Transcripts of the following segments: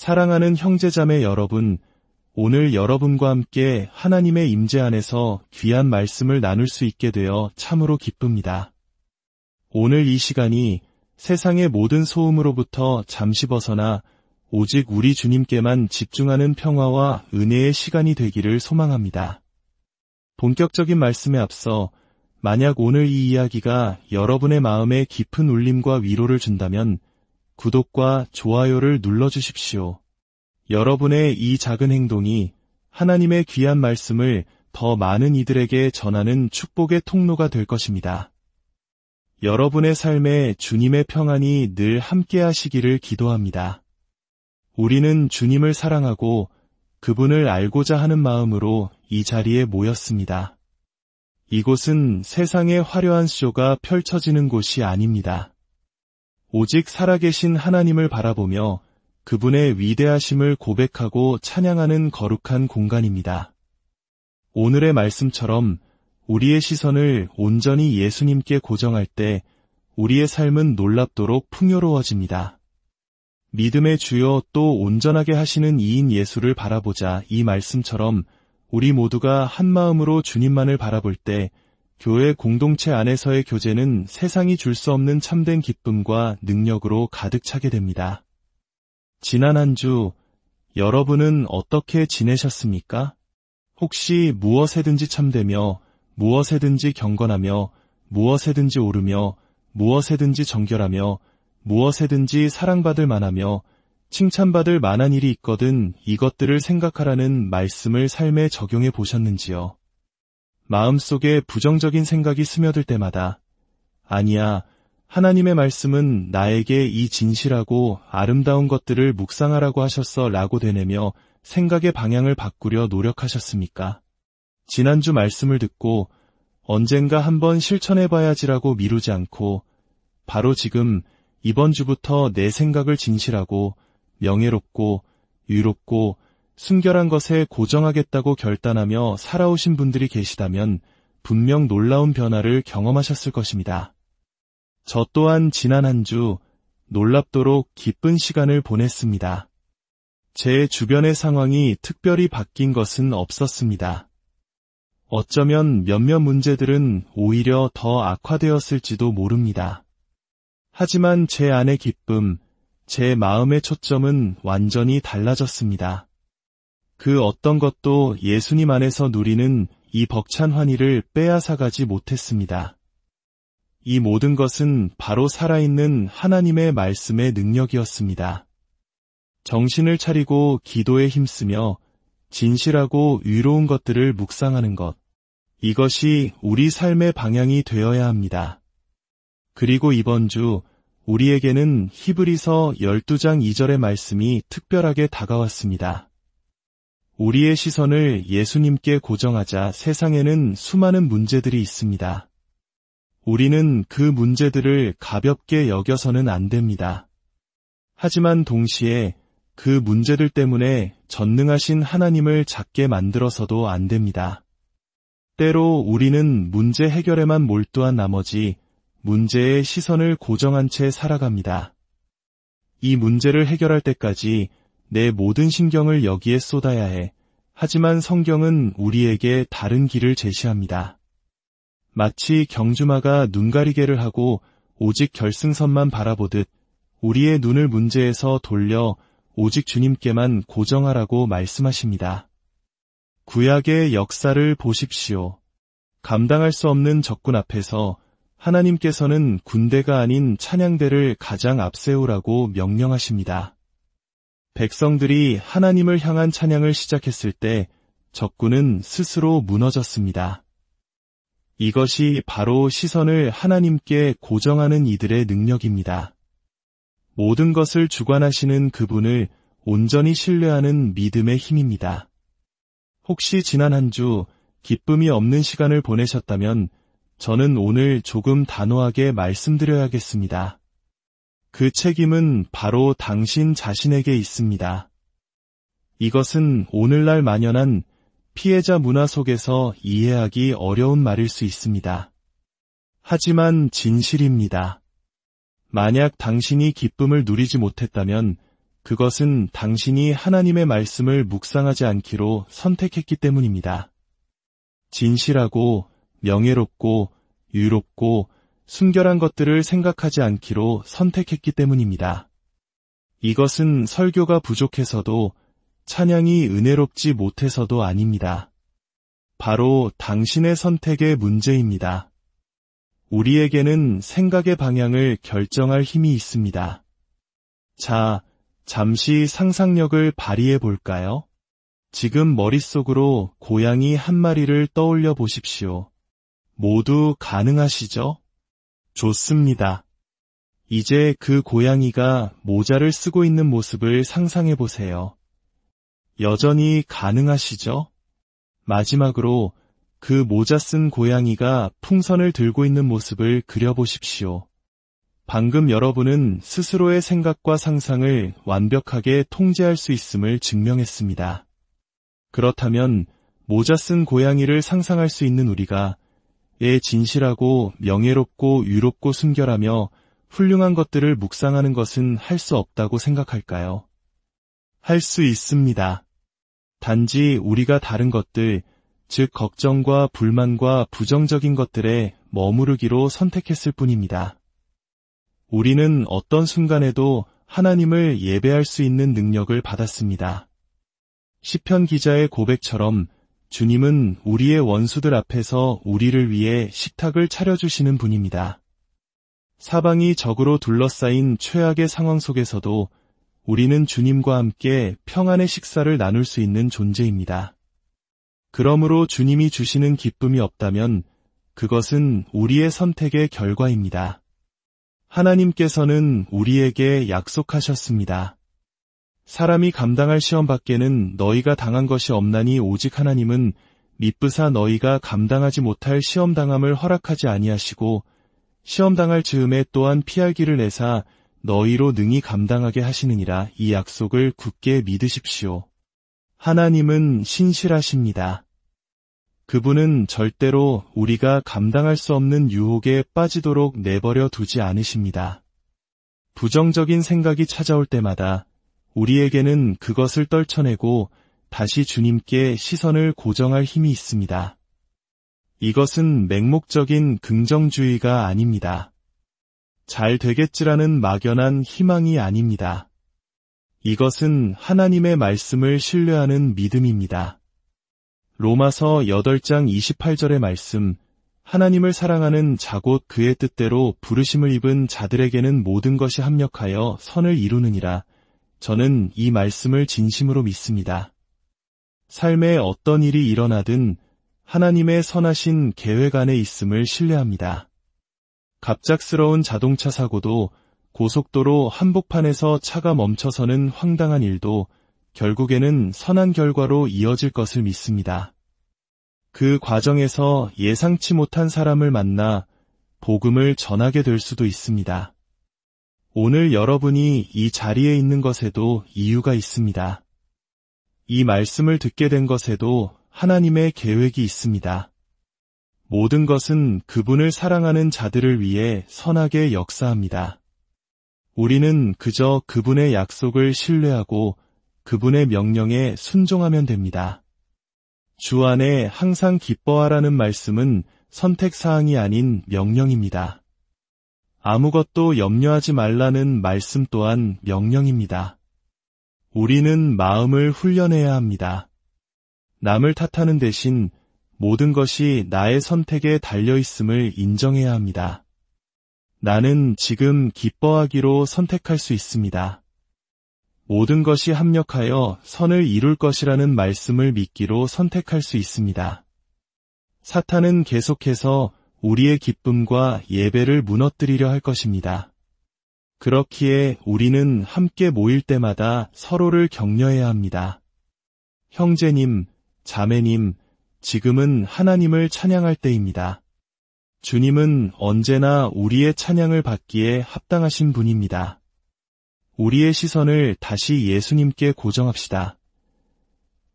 사랑하는 형제자매 여러분, 오늘 여러분과 함께 하나님의 임재 안에서 귀한 말씀을 나눌 수 있게 되어 참으로 기쁩니다. 오늘 이 시간이 세상의 모든 소음으로부터 잠시 벗어나 오직 우리 주님께만 집중하는 평화와 은혜의 시간이 되기를 소망합니다. 본격적인 말씀에 앞서 만약 오늘 이 이야기가 여러분의 마음에 깊은 울림과 위로를 준다면 구독과 좋아요를 눌러주십시오. 여러분의 이 작은 행동이 하나님의 귀한 말씀을 더 많은 이들에게 전하는 축복의 통로가 될 것입니다. 여러분의 삶에 주님의 평안이 늘 함께 하시기를 기도합니다. 우리는 주님을 사랑하고 그분을 알고자 하는 마음으로 이 자리에 모였습니다. 이곳은 세상의 화려한 쇼가 펼쳐지는 곳이 아닙니다. 오직 살아계신 하나님을 바라보며 그분의 위대하심을 고백하고 찬양하는 거룩한 공간입니다. 오늘의 말씀처럼 우리의 시선을 온전히 예수님께 고정할 때 우리의 삶은 놀랍도록 풍요로워집니다. 믿음의 주요 또 온전하게 하시는 이인 예수를 바라보자. 이 말씀처럼 우리 모두가 한 마음으로 주님만을 바라볼 때 교회 공동체 안에서의 교제는 세상이 줄 수 없는 참된 기쁨과 능력으로 가득 차게 됩니다. 지난 한 주 여러분은 어떻게 지내셨습니까? 혹시 무엇에든지 참되며 무엇에든지 경건하며 무엇에든지 오르며 무엇에든지 정결하며 무엇에든지 사랑받을 만하며 칭찬받을 만한 일이 있거든 이것들을 생각하라는 말씀을 삶에 적용해 보셨는지요? 마음속에 부정적인 생각이 스며들 때마다 아니야, 하나님의 말씀은 나에게 이 진실하고 아름다운 것들을 묵상하라고 하셨어 라고 되뇌며 생각의 방향을 바꾸려 노력하셨습니까? 지난주 말씀을 듣고 언젠가 한번 실천해봐야지라고 미루지 않고 바로 지금 이번 주부터 내 생각을 진실하고 명예롭고 유롭고 순결한 것에 고정하겠다고 결단하며 살아오신 분들이 계시다면 분명 놀라운 변화를 경험하셨을 것입니다. 저 또한 지난 한 주 놀랍도록 기쁜 시간을 보냈습니다. 제 주변의 상황이 특별히 바뀐 것은 없었습니다. 어쩌면 몇몇 문제들은 오히려 더 악화되었을지도 모릅니다. 하지만 제 안의 기쁨, 제 마음의 초점은 완전히 달라졌습니다. 그 어떤 것도 예수님 안에서 누리는 이 벅찬 환희를 빼앗아가지 못했습니다. 이 모든 것은 바로 살아있는 하나님의 말씀의 능력이었습니다. 정신을 차리고 기도에 힘쓰며 진실하고 위로운 것들을 묵상하는 것, 이것이 우리 삶의 방향이 되어야 합니다. 그리고 이번 주 우리에게는 히브리서 12장 2절의 말씀이 특별하게 다가왔습니다. 우리의 시선을 예수님께 고정하자. 세상에는 수많은 문제들이 있습니다. 우리는 그 문제들을 가볍게 여겨서는 안 됩니다. 하지만 동시에 그 문제들 때문에 전능하신 하나님을 작게 만들어서도 안 됩니다. 때로 우리는 문제 해결에만 몰두한 나머지 문제의 시선을 고정한 채 살아갑니다. 이 문제를 해결할 때까지 내 모든 신경을 여기에 쏟아야 해. 하지만 성경은 우리에게 다른 길을 제시합니다. 마치 경주마가 눈가리개를 하고 오직 결승선만 바라보듯 우리의 눈을 문제에서 돌려 오직 주님께만 고정하라고 말씀하십니다. 구약의 역사를 보십시오. 감당할 수 없는 적군 앞에서 하나님께서는 군대가 아닌 찬양대를 가장 앞세우라고 명령하십니다. 백성들이 하나님을 향한 찬양을 시작했을 때 적군은 스스로 무너졌습니다. 이것이 바로 시선을 하나님께 고정하는 이들의 능력입니다. 모든 것을 주관하시는 그분을 온전히 신뢰하는 믿음의 힘입니다. 혹시 지난 한 주 기쁨이 없는 시간을 보내셨다면 저는 오늘 조금 단호하게 말씀드려야겠습니다. 그 책임은 바로 당신 자신에게 있습니다. 이것은 오늘날 만연한 피해자 문화 속에서 이해하기 어려운 말일 수 있습니다. 하지만 진실입니다. 만약 당신이 기쁨을 누리지 못했다면 그것은 당신이 하나님의 말씀을 묵상하지 않기로 선택했기 때문입니다. 진실하고 명예롭고 유롭고 순결한 것들을 생각하지 않기로 선택했기 때문입니다. 이것은 설교가 부족해서도 찬양이 은혜롭지 못해서도 아닙니다. 바로 당신의 선택의 문제입니다. 우리에게는 생각의 방향을 결정할 힘이 있습니다. 자, 잠시 상상력을 발휘해 볼까요? 지금 머릿속으로 고양이 한 마리를 떠올려 보십시오. 모두 가능하시죠? 좋습니다. 이제 그 고양이가 모자를 쓰고 있는 모습을 상상해 보세요. 여전히 가능하시죠? 마지막으로 그 모자 쓴 고양이가 풍선을 들고 있는 모습을 그려보십시오. 방금 여러분은 스스로의 생각과 상상을 완벽하게 통제할 수 있음을 증명했습니다. 그렇다면 모자 쓴 고양이를 상상할 수 있는 우리가 진실하고 명예롭고 유롭고 순결하며 훌륭한 것들을 묵상하는 것은 할 수 없다고 생각할까요? 할 수 있습니다. 단지 우리가 다른 것들, 즉 걱정과 불만과 부정적인 것들에 머무르기로 선택했을 뿐입니다. 우리는 어떤 순간에도 하나님을 예배할 수 있는 능력을 받았습니다. 시편 기자의 고백처럼 주님은 우리의 원수들 앞에서 우리를 위해 식탁을 차려주시는 분입니다. 사방이 적으로 둘러싸인 최악의 상황 속에서도 우리는 주님과 함께 평안의 식사를 나눌 수 있는 존재입니다. 그러므로 주님이 주시는 기쁨이 없다면 그것은 우리의 선택의 결과입니다. 하나님께서는 우리에게 약속하셨습니다. 사람이 감당할 시험 밖에는 너희가 당한 것이 없나니 오직 하나님은 미쁘사 너희가 감당하지 못할 시험 당함을 허락하지 아니하시고 시험 당할 즈음에 또한 피할 길을 내사 너희로 능히 감당하게 하시느니라. 이 약속을 굳게 믿으십시오. 하나님은 신실하십니다. 그분은 절대로 우리가 감당할 수 없는 유혹에 빠지도록 내버려 두지 않으십니다. 부정적인 생각이 찾아올 때마다 우리에게는 그것을 떨쳐내고 다시 주님께 시선을 고정할 힘이 있습니다. 이것은 맹목적인 긍정주의가 아닙니다. 잘 되겠지라는 막연한 희망이 아닙니다. 이것은 하나님의 말씀을 신뢰하는 믿음입니다. 로마서 8장 28절의 말씀, 하나님을 사랑하는 자 곧 그의 뜻대로 부르심을 입은 자들에게는 모든 것이 합력하여 선을 이루느니라. 저는 이 말씀을 진심으로 믿습니다. 삶에 어떤 일이 일어나든 하나님의 선하신 계획 안에 있음을 신뢰합니다. 갑작스러운 자동차 사고도 고속도로 한복판에서 차가 멈춰서는 황당한 일도 결국에는 선한 결과로 이어질 것을 믿습니다. 그 과정에서 예상치 못한 사람을 만나 복음을 전하게 될 수도 있습니다. 오늘 여러분이 이 자리에 있는 것에도 이유가 있습니다. 이 말씀을 듣게 된 것에도 하나님의 계획이 있습니다. 모든 것은 그분을 사랑하는 자들을 위해 선하게 역사합니다. 우리는 그저 그분의 약속을 신뢰하고 그분의 명령에 순종하면 됩니다. 주 안에 항상 기뻐하라는 말씀은 선택사항이 아닌 명령입니다. 아무것도 염려하지 말라는 말씀 또한 명령입니다. 우리는 마음을 훈련해야 합니다. 남을 탓하는 대신 모든 것이 나의 선택에 달려있음을 인정해야 합니다. 나는 지금 기뻐하기로 선택할 수 있습니다. 모든 것이 합력하여 선을 이룰 것이라는 말씀을 믿기로 선택할 수 있습니다. 사탄은 계속해서 우리의 기쁨과 예배를 무너뜨리려 할 것입니다. 그렇기에 우리는 함께 모일 때마다 서로를 격려해야 합니다. 형제님, 자매님, 지금은 하나님을 찬양할 때입니다. 주님은 언제나 우리의 찬양을 받기에 합당하신 분입니다. 우리의 시선을 다시 예수님께 고정합시다.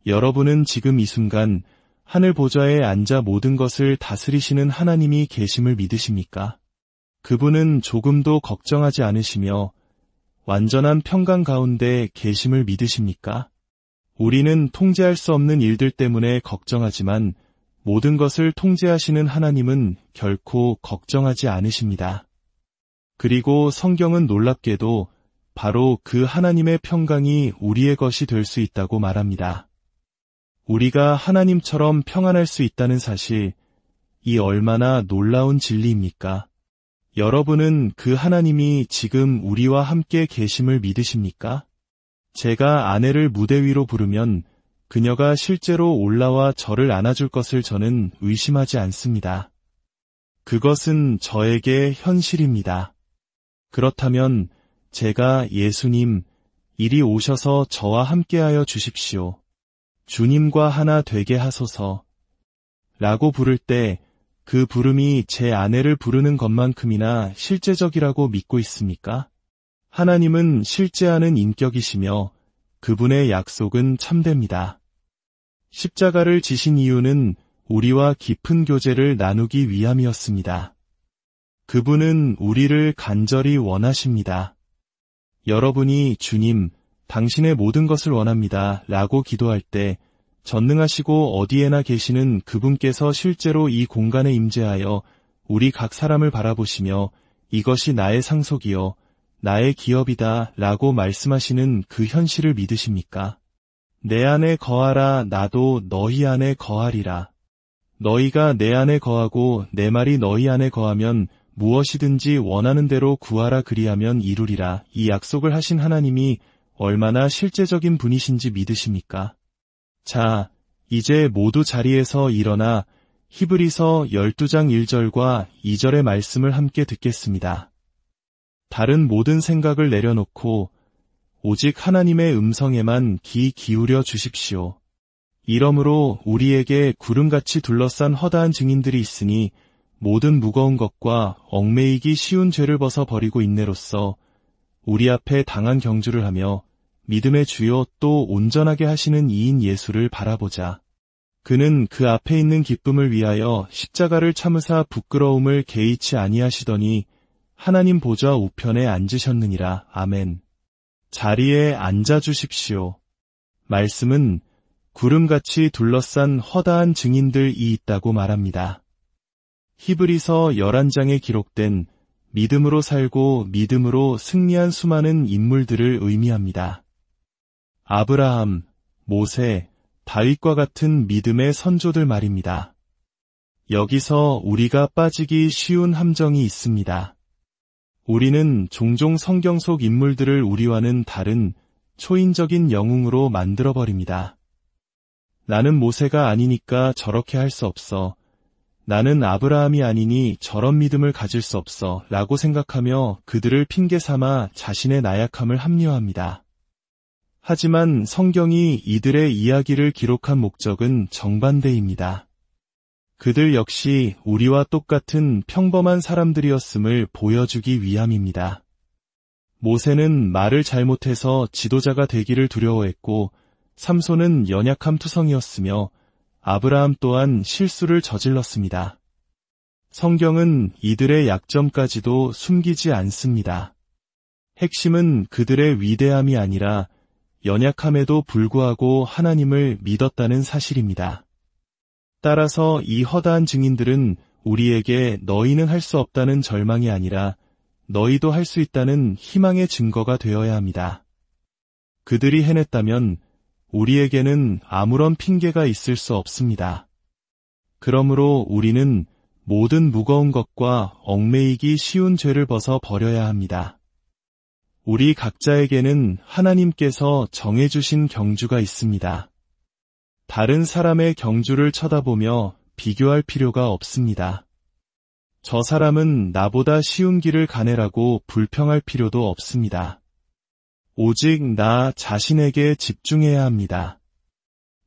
여러분은 지금 이 순간 하늘 보좌에 앉아 모든 것을 다스리시는 하나님이 계심을 믿으십니까? 그분은 조금도 걱정하지 않으시며 완전한 평강 가운데 계심을 믿으십니까? 우리는 통제할 수 없는 일들 때문에 걱정하지만 모든 것을 통제하시는 하나님은 결코 걱정하지 않으십니다. 그리고 성경은 놀랍게도 바로 그 하나님의 평강이 우리의 것이 될 수 있다고 말합니다. 우리가 하나님처럼 평안할 수 있다는 사실, 이 얼마나 놀라운 진리입니까? 여러분은 그 하나님이 지금 우리와 함께 계심을 믿으십니까? 제가 아내를 무대 위로 부르면 그녀가 실제로 올라와 저를 안아줄 것을 저는 의심하지 않습니다. 그것은 저에게 현실입니다. 그렇다면 제가 예수님, 이리 오셔서 저와 함께하여 주십시오. 주님과 하나 되게 하소서. 라고 부를 때 그 부름이 제 아내를 부르는 것만큼이나 실제적이라고 믿고 있습니까? 하나님은 실제하는 인격이시며 그분의 약속은 참됩니다. 십자가를 지신 이유는 우리와 깊은 교제를 나누기 위함이었습니다. 그분은 우리를 간절히 원하십니다. 여러분이 주님, 당신의 모든 것을 원합니다 라고 기도할 때 전능하시고 어디에나 계시는 그분께서 실제로 이 공간에 임재하여 우리 각 사람을 바라보시며 이것이 나의 상속이요, 나의 기업이다 라고 말씀하시는 그 현실을 믿으십니까? 내 안에 거하라 나도 너희 안에 거하리라. 너희가 내 안에 거하고 내 말이 너희 안에 거하면 무엇이든지 원하는 대로 구하라 그리하면 이루리라. 이 약속을 하신 하나님이 얼마나 실제적인 분이신지 믿으십니까? 자, 이제 모두 자리에서 일어나 히브리서 12장 1절과 2절의 말씀을 함께 듣겠습니다. 다른 모든 생각을 내려놓고 오직 하나님의 음성에만 귀 기울여 주십시오. 이러므로 우리에게 구름같이 둘러싼 허다한 증인들이 있으니 모든 무거운 것과 얽매이기 쉬운 죄를 벗어 버리고 인내로써 우리 앞에 당한 경주를 하며 믿음의 주요 또 온전하게 하시는 이인 예수를 바라보자. 그는 그 앞에 있는 기쁨을 위하여 십자가를 참으사 부끄러움을 개의치 아니하시더니 하나님 보좌 우편에 앉으셨느니라. 아멘. 자리에 앉아주십시오. 말씀은 구름같이 둘러싼 허다한 증인들이 있다고 말합니다. 히브리서 11장에 기록된 믿음으로 살고 믿음으로 승리한 수많은 인물들을 의미합니다. 아브라함, 모세, 다윗과 같은 믿음의 선조들 말입니다. 여기서 우리가 빠지기 쉬운 함정이 있습니다. 우리는 종종 성경 속 인물들을 우리와는 다른 초인적인 영웅으로 만들어버립니다. 나는 모세가 아니니까 저렇게 할 수 없어. 나는 아브라함이 아니니 저런 믿음을 가질 수 없어 라고 생각하며 그들을 핑계 삼아 자신의 나약함을 합리화합니다. 하지만 성경이 이들의 이야기를 기록한 목적은 정반대입니다. 그들 역시 우리와 똑같은 평범한 사람들이었음을 보여주기 위함입니다. 모세는 말을 잘못해서 지도자가 되기를 두려워했고 삼손은 연약함 투성이었으며 아브라함 또한 실수를 저질렀습니다. 성경은 이들의 약점까지도 숨기지 않습니다. 핵심은 그들의 위대함이 아니라 연약함에도 불구하고 하나님을 믿었다는 사실입니다. 따라서 이 허다한 증인들은 우리에게 너희는 할 수 없다는 절망이 아니라 너희도 할 수 있다는 희망의 증거가 되어야 합니다. 그들이 해냈다면 우리에게는 아무런 핑계가 있을 수 없습니다. 그러므로 우리는 모든 무거운 것과 얽매이기 쉬운 죄를 벗어 버려야 합니다. 우리 각자에게는 하나님께서 정해주신 경주가 있습니다. 다른 사람의 경주를 쳐다보며 비교할 필요가 없습니다. 저 사람은 나보다 쉬운 길을 가네라고 불평할 필요도 없습니다. 오직 나 자신에게 집중해야 합니다.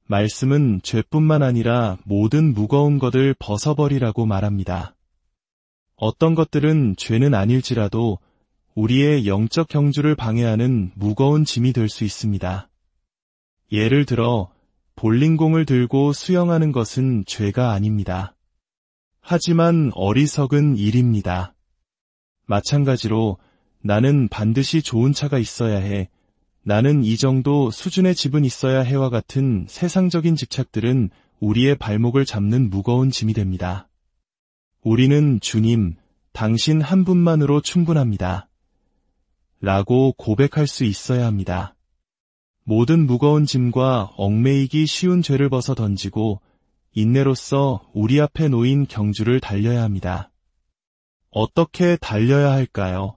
말씀은 죄뿐만 아니라 모든 무거운 것을 벗어버리라고 말합니다. 어떤 것들은 죄는 아닐지라도 우리의 영적 경주를 방해하는 무거운 짐이 될 수 있습니다. 예를 들어 볼링공을 들고 수영하는 것은 죄가 아닙니다. 하지만 어리석은 일입니다. 마찬가지로 나는 반드시 좋은 차가 있어야 해. 나는 이 정도 수준의 집은 있어야 해와 같은 세상적인 집착들은 우리의 발목을 잡는 무거운 짐이 됩니다. 우리는 주님, 당신 한 분만으로 충분합니다. 라고 고백할 수 있어야 합니다. 모든 무거운 짐과 얽매이기 쉬운 죄를 벗어 던지고 인내로써 우리 앞에 놓인 경주를 달려야 합니다. 어떻게 달려야 할까요?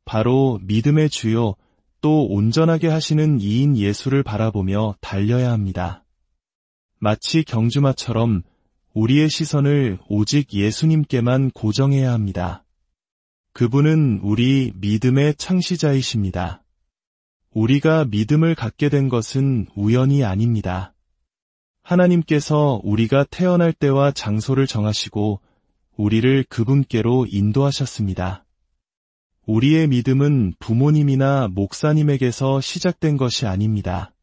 바로 믿음의 주요 또 온전하게 하시는 이인 예수를 바라보며 달려야 합니다. 마치 경주마처럼 우리의 시선을 오직 예수님께만 고정해야 합니다. 그분은 우리 믿음의 창시자이십니다. 우리가 믿음을 갖게 된 것은 우연이 아닙니다. 하나님께서 우리가 태어날 때와 장소를 정하시고 우리를 그분께로 인도하셨습니다. 우리의 믿음은 부모님이나 목사님에게서 시작된 것이 아닙니다.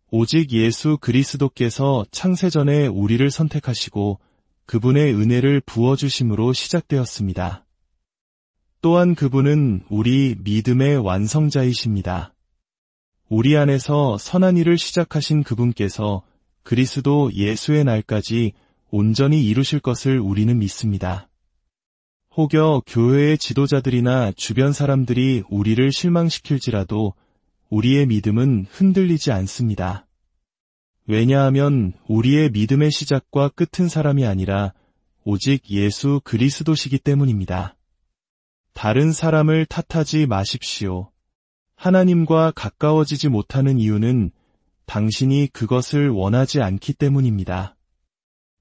오직 예수 그리스도께서 창세전에 우리를 선택하시고 그분의 은혜를 부어주심으로 시작되었습니다. 또한 그분은 우리 믿음의 완성자이십니다. 우리 안에서 선한 일을 시작하신 그분께서 그리스도 예수의 날까지 온전히 이루실 것을 우리는 믿습니다. 혹여 교회의 지도자들이나 주변 사람들이 우리를 실망시킬지라도 우리의 믿음은 흔들리지 않습니다. 왜냐하면 우리의 믿음의 시작과 끝은 사람이 아니라 오직 예수 그리스도시기 때문입니다. 다른 사람을 탓하지 마십시오. 하나님과 가까워지지 못하는 이유는 당신이 그것을 원하지 않기 때문입니다.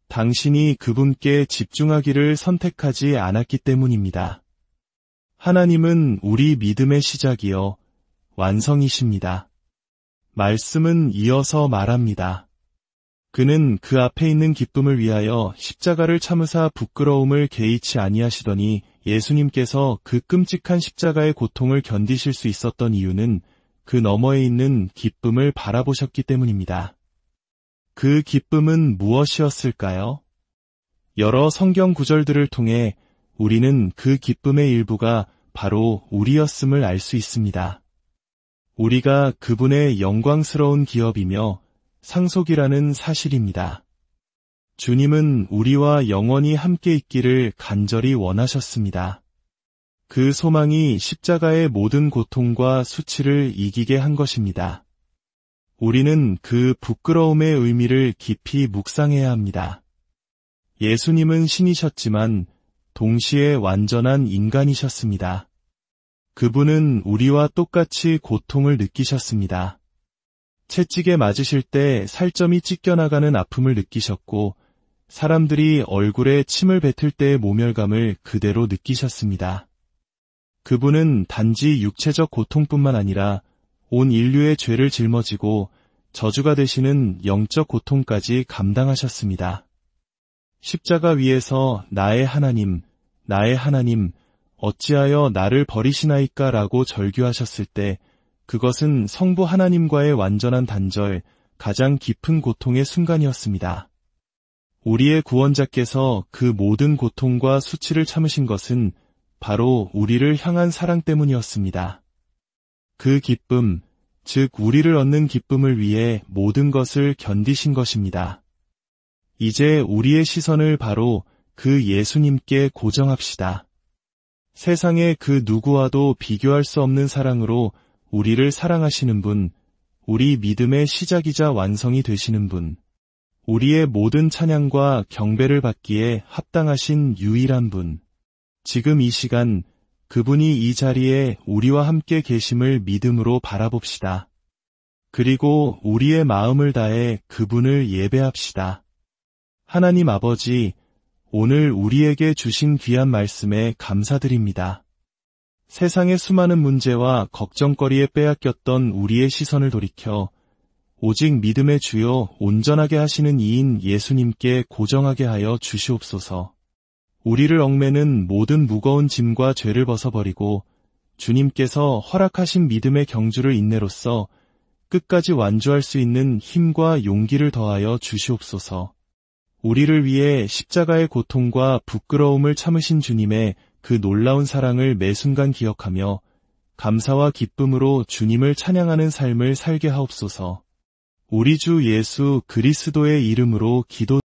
당신이 그분께 집중하기를 선택하지 않았기 때문입니다. 하나님은 우리 믿음의 시작이요 완성이십니다. 말씀은 이어서 말합니다. 그는 그 앞에 있는 기쁨을 위하여 십자가를 참으사 부끄러움을 개의치 아니하시더니 예수님께서 그 끔찍한 십자가의 고통을 견디실 수 있었던 이유는 그 너머에 있는 기쁨을 바라보셨기 때문입니다. 그 기쁨은 무엇이었을까요? 여러 성경 구절들을 통해 우리는 그 기쁨의 일부가 바로 우리였음을 알 수 있습니다. 우리가 그분의 영광스러운 기업이며 상속이라는 사실입니다. 주님은 우리와 영원히 함께 있기를 간절히 원하셨습니다. 그 소망이 십자가의 모든 고통과 수치를 이기게 한 것입니다. 우리는 그 부끄러움의 의미를 깊이 묵상해야 합니다. 예수님은 신이셨지만 동시에 완전한 인간이셨습니다. 그분은 우리와 똑같이 고통을 느끼셨습니다. 채찍에 맞으실 때 살점이 찢겨나가는 아픔을 느끼셨고 사람들이 얼굴에 침을 뱉을 때의 모멸감을 그대로 느끼셨습니다. 그분은 단지 육체적 고통뿐만 아니라 온 인류의 죄를 짊어지고 저주가 되시는 영적 고통까지 감당하셨습니다. 십자가 위에서 나의 하나님, 어찌하여 나를 버리시나이까 라고 절규하셨을 때 그것은 성부 하나님과의 완전한 단절, 가장 깊은 고통의 순간이었습니다. 우리의 구원자께서 그 모든 고통과 수치를 참으신 것은 바로 우리를 향한 사랑 때문이었습니다. 그 기쁨, 즉 우리를 얻는 기쁨을 위해 모든 것을 견디신 것입니다. 이제 우리의 시선을 바로 그 예수님께 고정합시다. 세상의 그 누구와도 비교할 수 없는 사랑으로 우리를 사랑하시는 분, 우리 믿음의 시작이자 완성이 되시는 분, 우리의 모든 찬양과 경배를 받기에 합당하신 유일한 분, 지금 이 시간 그분이 이 자리에 우리와 함께 계심을 믿음으로 바라봅시다. 그리고 우리의 마음을 다해 그분을 예배합시다. 하나님 아버지, 오늘 우리에게 주신 귀한 말씀에 감사드립니다. 세상의 수많은 문제와 걱정거리에 빼앗겼던 우리의 시선을 돌이켜 오직 믿음의 주요 온전하게 하시는 이인 예수님께 고정하게 하여 주시옵소서. 우리를 얽매는 모든 무거운 짐과 죄를 벗어버리고 주님께서 허락하신 믿음의 경주를 인내로써 끝까지 완주할 수 있는 힘과 용기를 더하여 주시옵소서. 우리를 위해 십자가의 고통과 부끄러움을 참으신 주님의 그 놀라운 사랑을 매 순간 기억하며 감사와 기쁨으로 주님을 찬양하는 삶을 살게 하옵소서. 우리 주 예수 그리스도의 이름으로 기도